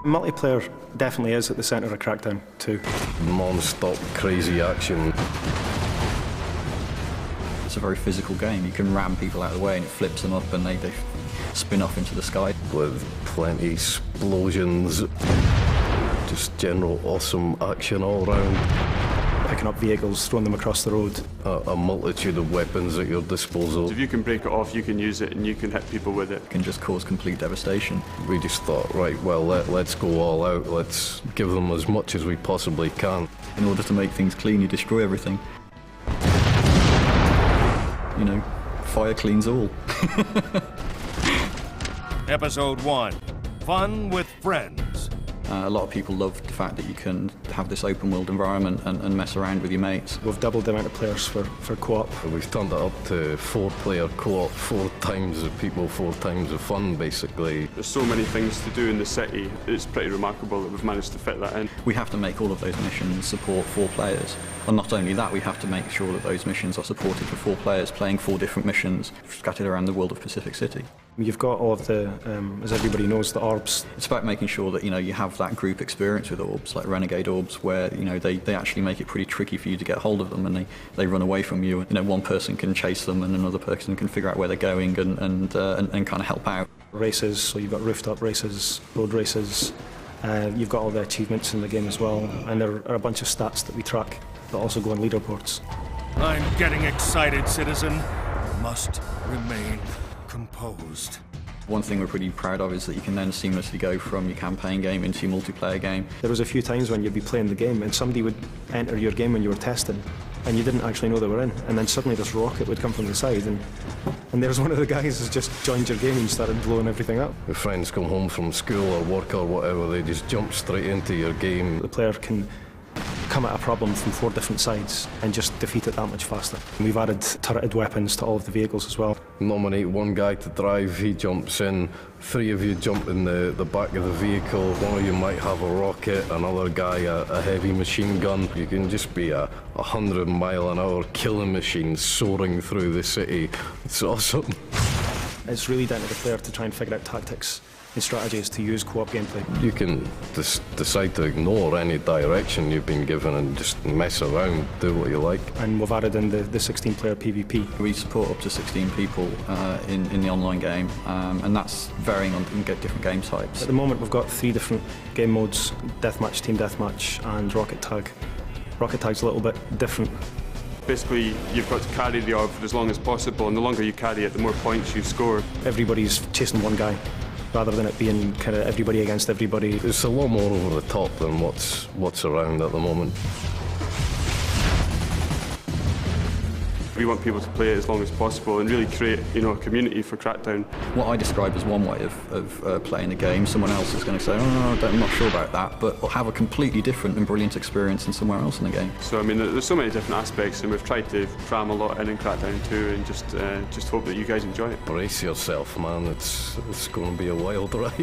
Multiplayer definitely is at the centre of Crackdown 2. Non-stop crazy action. It's a very physical game. You can ram people out of the way and it flips them up and they spin off into the sky. With plenty explosions. Just general awesome action all round. Picking up vehicles, throwing them across the road. A multitude of weapons at your disposal. If you can break it off, you can use it and you can hit people with it. It can just cause complete devastation. We just thought, right, well, let's go all out. Let's give them as much as we possibly can. In order to make things clean, you destroy everything. You know, fire cleans all. Episode 1, Fun with Friends. A lot of people love the fact that you can have this open world environment and mess around with your mates. We've doubled the amount of players for co-op. We've turned it up to 4-player co-op, 4 times the people, 4 times the fun, basically. There's so many things to do in the city, it's pretty remarkable that we've managed to fit that in. We have to make all of those missions support 4 players. And not only that, we have to make sure that those missions are supported for 4 players, playing 4 different missions scattered around the world of Pacific City. You've got all of the, as everybody knows, the orbs. It's about making sure that, you know, you have that group experience with orbs, like Renegade orbs, where, you know, they actually make it pretty tricky for you to get hold of them and they run away from you. You know, one person can chase them and another person can figure out where they're going and kind of help out. Races, so you've got rooftop races, road races. You've got all the achievements in the game as well, and there are a bunch of stats that we track that also go on leaderboards. I'm getting excited, citizen. Must remain composed. One thing we're pretty proud of is that you can then seamlessly go from your campaign game into your multiplayer game. There was a few times when you'd be playing the game and somebody would enter your game when you were testing and you didn't actually know they were in, and then suddenly this rocket would come from the side and there's one of the guys who's just joined your game and started blowing everything up. If friends come home from school or work or whatever, they just jump straight into your game. The player can come at a problem from 4 different sides and just defeat it that much faster. And we've added turreted weapons to all of the vehicles as well. Nominate one guy to drive, he jumps in, 3 of you jump in the back of the vehicle, one of you might have a rocket, another guy a heavy machine gun. You can just be a 100-mile-an-hour killing machine soaring through the city. It's awesome. It's really down to the player to try and figure out tactics and strategies to use co-op gameplay. You can decide to ignore any direction you've been given and just mess around, do what you like. And we've added in the 16-player PvP. We support up to 16 people in the online game, and that's varying on different game types. At the moment we've got 3 different game modes: Deathmatch, Team Deathmatch and Rocket Tag. Rocket Tag's a little bit different. Basically, you've got to carry the orb for as long as possible, and the longer you carry it, the more points you score. Everybody's chasing one guy, rather than it being kind of everybody against everybody. It's a lot more over the top than what's around at the moment. We want people to play it as long as possible and really create, you know, a community for Crackdown. What I describe as one way of playing the game, someone else is going to say, oh, no, I'm not sure about that, but will have a completely different and brilliant experience than somewhere else in the game. So, I mean, there's so many different aspects, and we've tried to cram a lot in Crackdown 2 and just hope that you guys enjoy it. Brace yourself, man. It's going to be a wild ride.